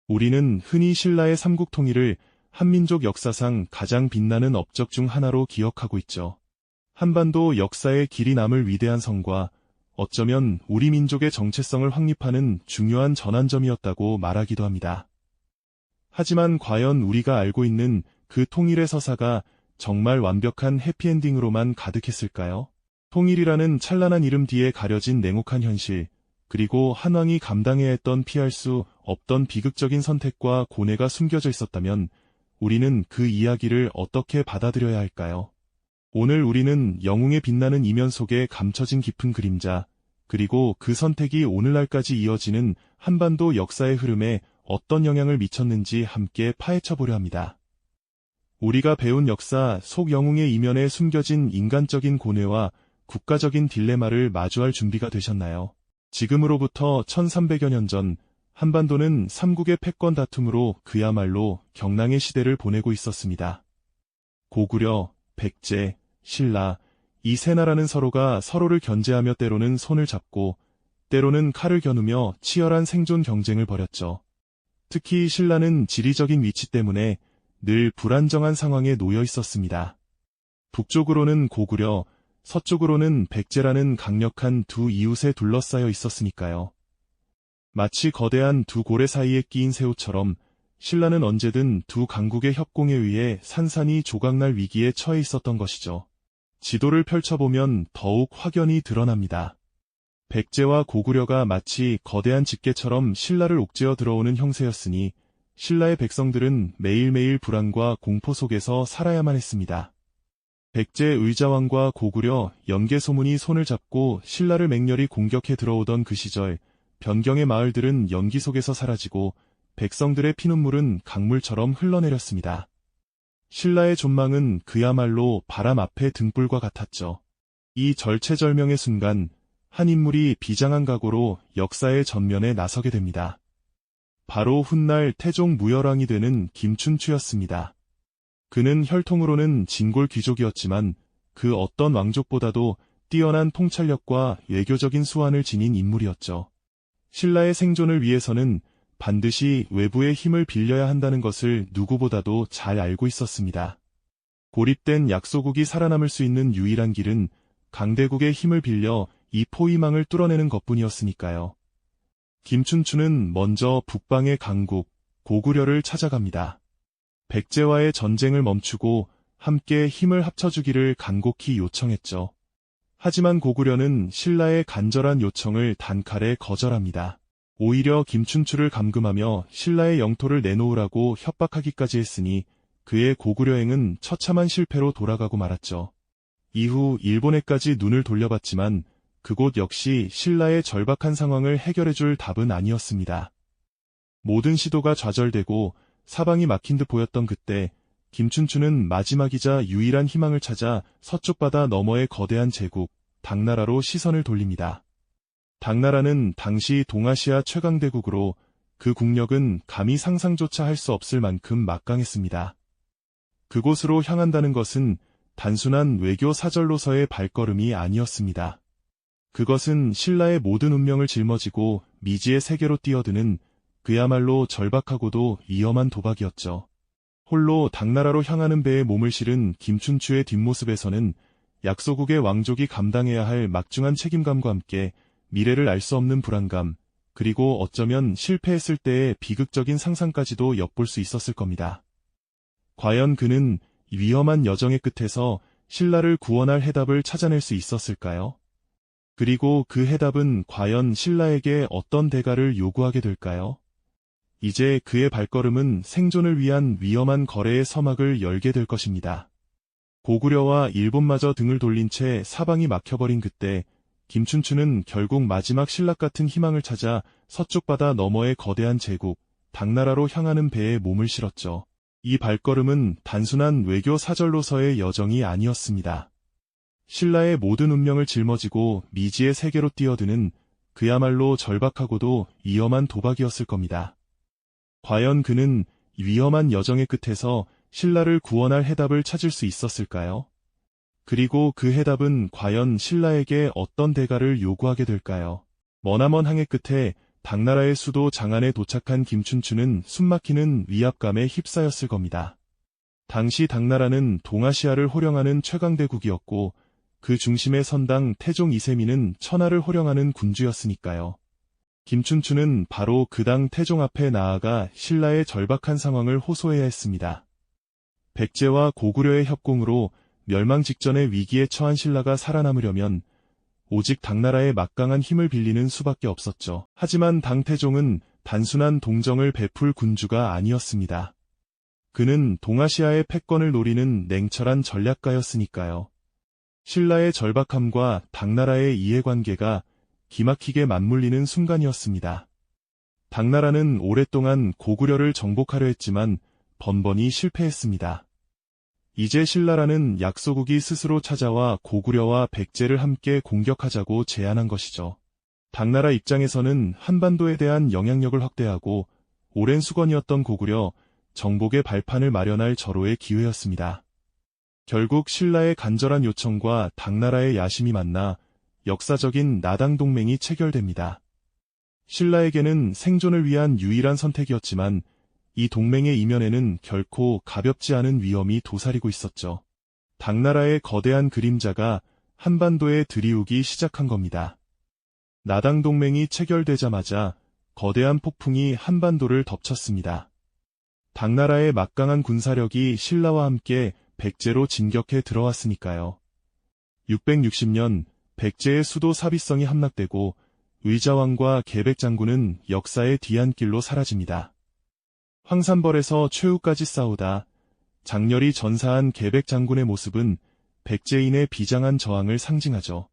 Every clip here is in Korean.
우리는 흔히 신라의 삼국 통일을 한민족 역사상 가장 빛나는 업적 중 하나로 기억하고 있죠. 한반도 역사에 길이 남을 위대한 성과 어쩌면 우리 민족의 정체성을 확립하는 중요한 전환점이었다고 말하기도 합니다. 하지만 과연 우리가 알고 있는 그 통일의 서사가 정말 완벽한 해피엔딩으로만 가득했을까요? 통일이라는 찬란한 이름 뒤에 가려진 냉혹한 현실, 그리고 한왕이 감당해야 했던 피할 수 없던 비극적인 선택과 고뇌가 숨겨져 있었다면 우리는 그 이야기를 어떻게 받아들여야 할까요? 오늘 우리는 영웅의 빛나는 이면 속에 감춰진 깊은 그림자, 그리고 그 선택이 오늘날까지 이어지는 한반도 역사의 흐름에 어떤 영향을 미쳤는지 함께 파헤쳐보려 합니다. 우리가 배운 역사 속 영웅의 이면에 숨겨진 인간적인 고뇌와 국가적인 딜레마를 마주할 준비가 되셨나요? 지금으로부터 1300여 년 전 한반도는 삼국의 패권 다툼으로 그야말로 경랑의 시대를 보내고 있었습니다. 고구려, 백제, 신라, 이 세 나라는 서로가 서로를 견제하며 때로는 손을 잡고 때로는 칼을 겨누며 치열한 생존 경쟁을 벌였죠. 특히 신라는 지리적인 위치 때문에 늘 불안정한 상황에 놓여 있었습니다. 북쪽으로는 고구려, 서쪽으로는 백제라는 강력한 두 이웃에 둘러싸여 있었으니까요. 마치 거대한 두 고래 사이에 끼인 새우처럼 신라는 언제든 두 강국의 협공에 의해 산산이 조각날 위기에 처해 있었던 것이죠. 지도를 펼쳐보면 더욱 확연히 드러납니다. 백제와 고구려가 마치 거대한 집게처럼 신라를 옥죄어 들어오는 형세였으니 신라의 백성들은 매일매일 불안과 공포 속에서 살아야만 했습니다. 백제 의자왕과 고구려 연개소문이 손을 잡고 신라를 맹렬히 공격해 들어오던 그 시절, 변경의 마을들은 연기 속에서 사라지고 백성들의 피눈물은 강물처럼 흘러내렸습니다. 신라의 존망은 그야말로 바람 앞의 등불과 같았죠. 이 절체절명의 순간 한 인물이 비장한 각오로 역사의 전면에 나서게 됩니다. 바로 훗날 태종 무열왕이 되는 김춘추였습니다. 그는 혈통으로는 진골 귀족이었지만 그 어떤 왕족보다도 뛰어난 통찰력과 외교적인 수완을 지닌 인물이었죠. 신라의 생존을 위해서는 반드시 외부의 힘을 빌려야 한다는 것을 누구보다도 잘 알고 있었습니다. 고립된 약소국이 살아남을 수 있는 유일한 길은 강대국의 힘을 빌려 이 포위망을 뚫어내는 것뿐이었으니까요. 김춘추는 먼저 북방의 강국, 고구려를 찾아갑니다. 백제와의 전쟁을 멈추고 함께 힘을 합쳐주기를 간곡히 요청했죠. 하지만 고구려는 신라의 간절한 요청을 단칼에 거절합니다. 오히려 김춘추를 감금하며 신라의 영토를 내놓으라고 협박하기까지 했으니 그의 고구려행은 처참한 실패로 돌아가고 말았죠. 이후 일본에까지 눈을 돌려봤지만 그곳 역시 신라의 절박한 상황을 해결해줄 답은 아니었습니다. 모든 시도가 좌절되고 사방이 막힌 듯 보였던 그때 김춘추는 마지막이자 유일한 희망을 찾아 서쪽 바다 너머의 거대한 제국, 당나라로 시선을 돌립니다. 당나라는 당시 동아시아 최강대국으로 그 국력은 감히 상상조차 할 수 없을 만큼 막강했습니다. 그곳으로 향한다는 것은 단순한 외교 사절로서의 발걸음이 아니었습니다. 그것은 신라의 모든 운명을 짊어지고 미지의 세계로 뛰어드는 그야말로 절박하고도 위험한 도박이었죠. 홀로 당나라로 향하는 배에 몸을 실은 김춘추의 뒷모습에서는 약소국의 왕족이 감당해야 할 막중한 책임감과 함께 미래를 알 수 없는 불안감, 그리고 어쩌면 실패했을 때의 비극적인 상상까지도 엿볼 수 있었을 겁니다. 과연 그는 위험한 여정의 끝에서 신라를 구원할 해답을 찾아낼 수 있었을까요? 그리고 그 해답은 과연 신라에게 어떤 대가를 요구하게 될까요? 이제 그의 발걸음은 생존을 위한 위험한 거래의 서막을 열게 될 것입니다. 고구려와 일본마저 등을 돌린 채 사방이 막혀버린 그때 김춘추는 결국 마지막 신락 같은 희망을 찾아 서쪽 바다 너머의 거대한 제국, 당나라로 향하는 배에 몸을 실었죠. 이 발걸음은 단순한 외교 사절로서의 여정이 아니었습니다. 신라의 모든 운명을 짊어지고 미지의 세계로 뛰어드는 그야말로 절박하고도 위험한 도박이었을 겁니다. 과연 그는 위험한 여정의 끝에서 신라를 구원할 해답을 찾을 수 있었을까요? 그리고 그 해답은 과연 신라에게 어떤 대가를 요구하게 될까요? 머나먼 항해 끝에 당나라의 수도 장안에 도착한 김춘추는 숨막히는 위압감에 휩싸였을 겁니다. 당시 당나라는 동아시아를 호령하는 최강대국이었고 그 중심에 선당 태종 이세민은 천하를 호령하는 군주였으니까요. 김춘추는 바로 그 당 태종 앞에 나아가 신라의 절박한 상황을 호소해야 했습니다. 백제와 고구려의 협공으로 멸망 직전의 위기에 처한 신라가 살아남으려면 오직 당나라의 막강한 힘을 빌리는 수밖에 없었죠. 하지만 당 태종은 단순한 동정을 베풀 군주가 아니었습니다. 그는 동아시아의 패권을 노리는 냉철한 전략가였으니까요. 신라의 절박함과 당나라의 이해관계가 기막히게 맞물리는 순간이었습니다. 당나라는 오랫동안 고구려를 정복하려 했지만 번번이 실패했습니다. 이제 신라라는 약소국이 스스로 찾아와 고구려와 백제를 함께 공격하자고 제안한 것이죠. 당나라 입장에서는 한반도에 대한 영향력을 확대하고 오랜 수건이었던 고구려, 정복의 발판을 마련할 절호의 기회였습니다. 결국 신라의 간절한 요청과 당나라의 야심이 만나 역사적인 나당 동맹이 체결됩니다. 신라에게는 생존을 위한 유일한 선택이었지만 이 동맹의 이면에는 결코 가볍지 않은 위험이 도사리고 있었죠. 당나라의 거대한 그림자가 한반도에 들이우기 시작한 겁니다. 나당 동맹이 체결되자마자 거대한 폭풍이 한반도를 덮쳤습니다. 당나라의 막강한 군사력이 신라와 함께 백제로 진격해 들어왔으니까요. 660년 백제의 수도 사비성이 함락되고 의자왕과 계백장군은 역사의 뒤안길로 사라집니다. 황산벌에서 최후까지 싸우다 장렬히 전사한 계백장군의 모습은 백제인의 비장한 저항을 상징하죠.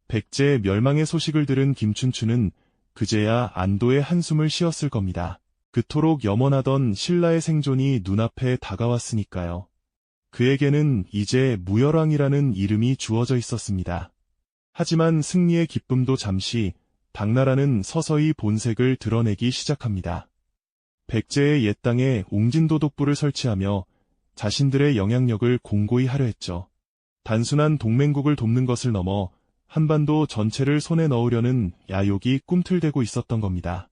백제의 멸망의 소식을 들은 김춘추는 그제야 안도의 한숨을 쉬었을 겁니다. 그토록 염원하던 신라의 생존이 눈앞에 다가왔으니까요. 그에게는 이제 무열왕이라는 이름이 주어져 있었습니다. 하지만 승리의 기쁨도 잠시, 당나라는 서서히 본색을 드러내기 시작합니다. 백제의 옛 땅에 웅진도독부를 설치하며 자신들의 영향력을 공고히 하려 했죠. 단순한 동맹국을 돕는 것을 넘어 한반도 전체를 손에 넣으려는 야욕이 꿈틀대고 있었던 겁니다.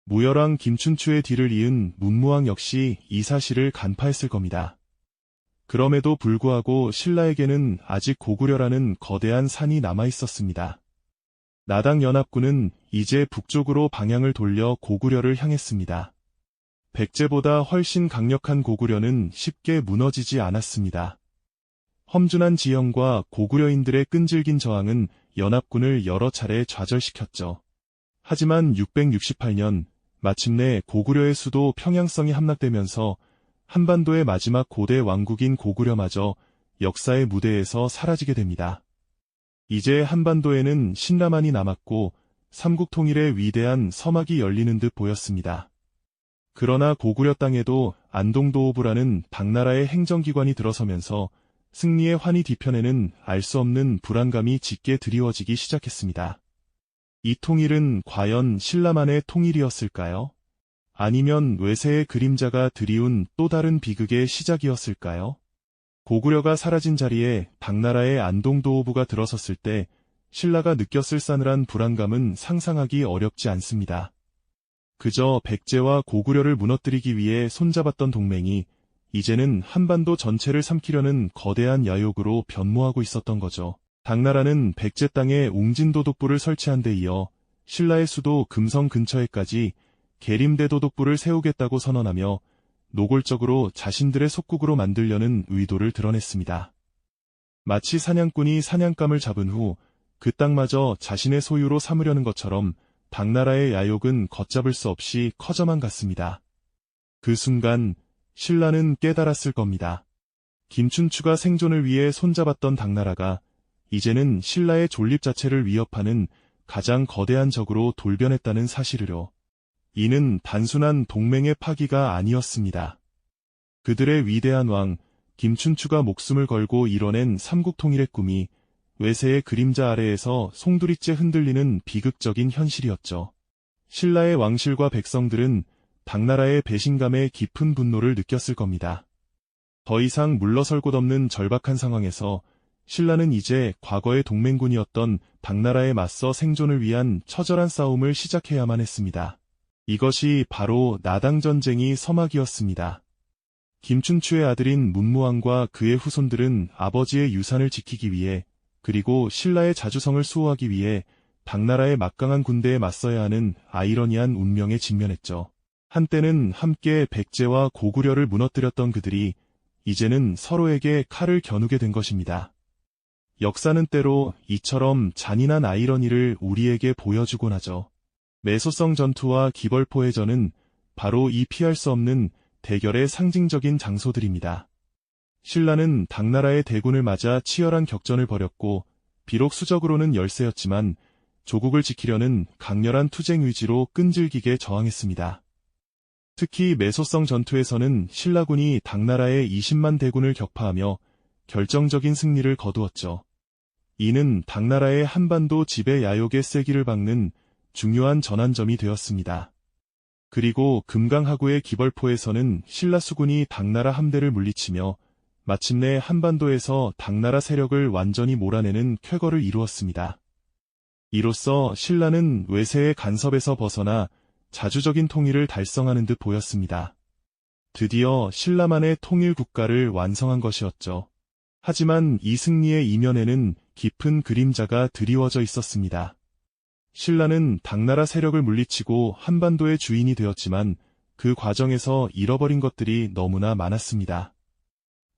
무열왕 김춘추의 뒤를 이은 문무왕 역시 이 사실을 간파했을 겁니다. 그럼에도 불구하고 신라에게는 아직 고구려라는 거대한 산이 남아있었습니다. 나당 연합군은 이제 북쪽으로 방향을 돌려 고구려를 향했습니다. 백제보다 훨씬 강력한 고구려는 쉽게 무너지지 않았습니다. 험준한 지형과 고구려인들의 끈질긴 저항은 연합군을 여러 차례 좌절시켰죠. 하지만 668년 마침내 고구려의 수도 평양성이 함락되면서 한반도의 마지막 고대 왕국인 고구려마저 역사의 무대에서 사라지게 됩니다. 이제 한반도에는 신라만이 남았고 삼국통일의 위대한 서막이 열리는 듯 보였습니다. 그러나 고구려 땅에도 안동도호부라는 당나라의 행정기관이 들어서면서 승리의 환희 뒤편에는 알 수 없는 불안감이 짙게 드리워지기 시작했습니다. 이 통일은 과연 신라만의 통일이었을까요? 아니면 외세의 그림자가 드리운 또 다른 비극의 시작이었을까요? 고구려가 사라진 자리에 당나라의 안동도호부가 들어섰을 때 신라가 느꼈을 싸늘한 불안감은 상상하기 어렵지 않습니다. 그저 백제와 고구려를 무너뜨리기 위해 손잡았던 동맹이 이제는 한반도 전체를 삼키려는 거대한 야욕으로 변모하고 있었던 거죠. 당나라는 백제 땅에 웅진도독부를 설치한 데 이어 신라의 수도 금성 근처에까지 계림대도독부를 세우겠다고 선언하며 노골적으로 자신들의 속국으로 만들려는 의도를 드러냈습니다. 마치 사냥꾼이 사냥감을 잡은 후 그 땅마저 자신의 소유로 삼으려는 것처럼 당나라의 야욕은 걷잡을 수 없이 커져만 갔습니다. 그 순간 신라는 깨달았을 겁니다. 김춘추가 생존을 위해 손잡았던 당나라가 이제는 신라의 존립 자체를 위협하는 가장 거대한 적으로 돌변했다는 사실을요. 이는 단순한 동맹의 파기가 아니었습니다. 그들의 위대한 왕 김춘추가 목숨을 걸고 이뤄낸 삼국통일의 꿈이 외세의 그림자 아래에서 송두리째 흔들리는 비극적인 현실이었죠. 신라의 왕실과 백성들은 당나라의 배신감에 깊은 분노를 느꼈을 겁니다. 더 이상 물러설 곳 없는 절박한 상황에서 신라는 이제 과거의 동맹군이었던 당나라에 맞서 생존을 위한 처절한 싸움을 시작해야만 했습니다. 이것이 바로 나당전쟁이 서막이었습니다. 김춘추의 아들인 문무왕과 그의 후손들은 아버지의 유산을 지키기 위해 그리고 신라의 자주성을 수호하기 위해 당나라의 막강한 군대에 맞서야 하는 아이러니한 운명에 직면했죠. 한때는 함께 백제와 고구려를 무너뜨렸던 그들이 이제는 서로에게 칼을 겨누게 된 것입니다. 역사는 때로 이처럼 잔인한 아이러니를 우리에게 보여주곤 하죠. 매소성 전투와 기벌포의 전은 바로 이 피할 수 없는 대결의 상징적인 장소들입니다. 신라는 당나라의 대군을 맞아 치열한 격전을 벌였고 비록 수적으로는 열세였지만 조국을 지키려는 강렬한 투쟁 의지로 끈질기게 저항했습니다. 특히 매소성 전투에서는 신라군이 당나라의 20만 대군을 격파하며 결정적인 승리를 거두었죠. 이는 당나라의 한반도 지배 야욕의 세기를 박는 중요한 전환점이 되었습니다. 그리고 금강하구의 기벌포에서는 신라 수군이 당나라 함대를 물리치며 마침내 한반도에서 당나라 세력을 완전히 몰아내는 쾌거를 이루었습니다. 이로써 신라는 외세의 간섭에서 벗어나 자주적인 통일을 달성하는 듯 보였습니다. 드디어 신라만의 통일 국가를 완성한 것이었죠. 하지만 이 승리의 이면에는 깊은 그림자가 드리워져 있었습니다. 신라는 당나라 세력을 물리치고 한반도의 주인이 되었지만 그 과정에서 잃어버린 것들이 너무나 많았습니다.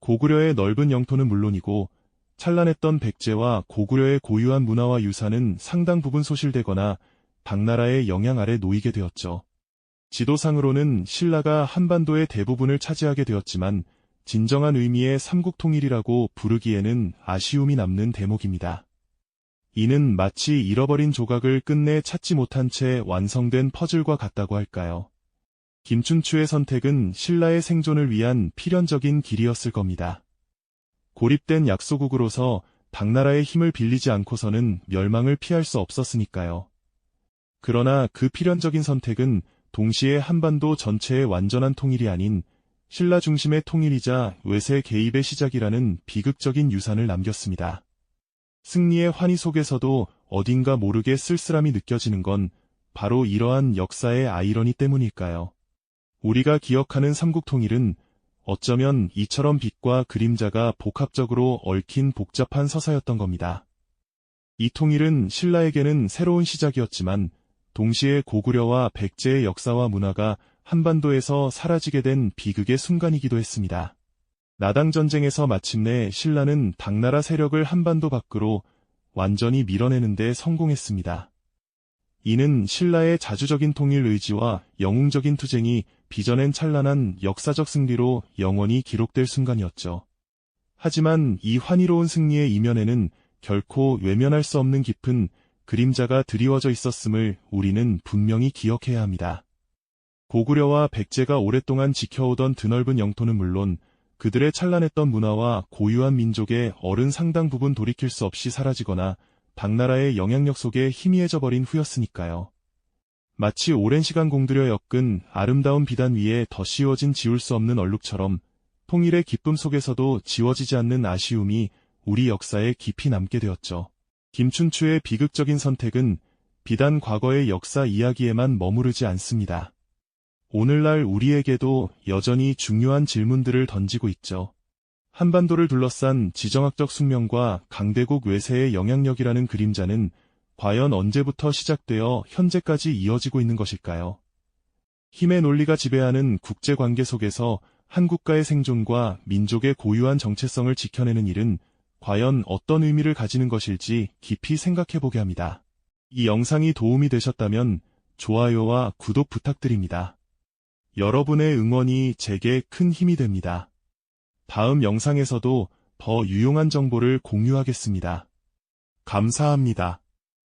고구려의 넓은 영토는 물론이고 찬란했던 백제와 고구려의 고유한 문화와 유산은 상당 부분 소실되거나 당나라의 영향 아래 놓이게 되었죠. 지도상으로는 신라가 한반도의 대부분을 차지하게 되었지만 진정한 의미의 삼국통일이라고 부르기에는 아쉬움이 남는 대목입니다. 이는 마치 잃어버린 조각을 끝내 찾지 못한 채 완성된 퍼즐과 같다고 할까요? 김춘추의 선택은 신라의 생존을 위한 필연적인 길이었을 겁니다. 고립된 약소국으로서 당나라의 힘을 빌리지 않고서는 멸망을 피할 수 없었으니까요. 그러나 그 필연적인 선택은 동시에 한반도 전체의 완전한 통일이 아닌 신라 중심의 통일이자 외세 개입의 시작이라는 비극적인 유산을 남겼습니다. 승리의 환희 속에서도 어딘가 모르게 쓸쓸함이 느껴지는 건 바로 이러한 역사의 아이러니 때문일까요? 우리가 기억하는 삼국통일은 어쩌면 이처럼 빛과 그림자가 복합적으로 얽힌 복잡한 서사였던 겁니다. 이 통일은 신라에게는 새로운 시작이었지만 동시에 고구려와 백제의 역사와 문화가 한반도에서 사라지게 된 비극의 순간이기도 했습니다. 나당전쟁에서 마침내 신라는 당나라 세력을 한반도 밖으로 완전히 밀어내는 데 성공했습니다. 이는 신라의 자주적인 통일 의지와 영웅적인 투쟁이 빚어낸 찬란한 역사적 승리로 영원히 기록될 순간이었죠. 하지만 이 환희로운 승리의 이면에는 결코 외면할 수 없는 깊은 그림자가 드리워져 있었음을 우리는 분명히 기억해야 합니다. 고구려와 백제가 오랫동안 지켜오던 드넓은 영토는 물론 그들의 찬란했던 문화와 고유한 민족의 어른 상당 부분 돌이킬 수 없이 사라지거나 당나라의 영향력 속에 희미해져 버린 후였으니까요. 마치 오랜 시간 공들여 엮은 아름다운 비단 위에 더 씌워진 지울 수 없는 얼룩처럼 통일의 기쁨 속에서도 지워지지 않는 아쉬움이 우리 역사에 깊이 남게 되었죠. 김춘추의 비극적인 선택은 비단 과거의 역사 이야기에만 머무르지 않습니다. 오늘날 우리에게도 여전히 중요한 질문들을 던지고 있죠. 한반도를 둘러싼 지정학적 숙명과 강대국 외세의 영향력이라는 그림자는 과연 언제부터 시작되어 현재까지 이어지고 있는 것일까요? 힘의 논리가 지배하는 국제관계 속에서 한 국가의 생존과 민족의 고유한 정체성을 지켜내는 일은 과연 어떤 의미를 가지는 것일지 깊이 생각해보게 합니다. 이 영상이 도움이 되셨다면 좋아요와 구독 부탁드립니다. 여러분의 응원이 제게 큰 힘이 됩니다. 다음 영상에서도 더 유용한 정보를 공유하겠습니다. 감사합니다.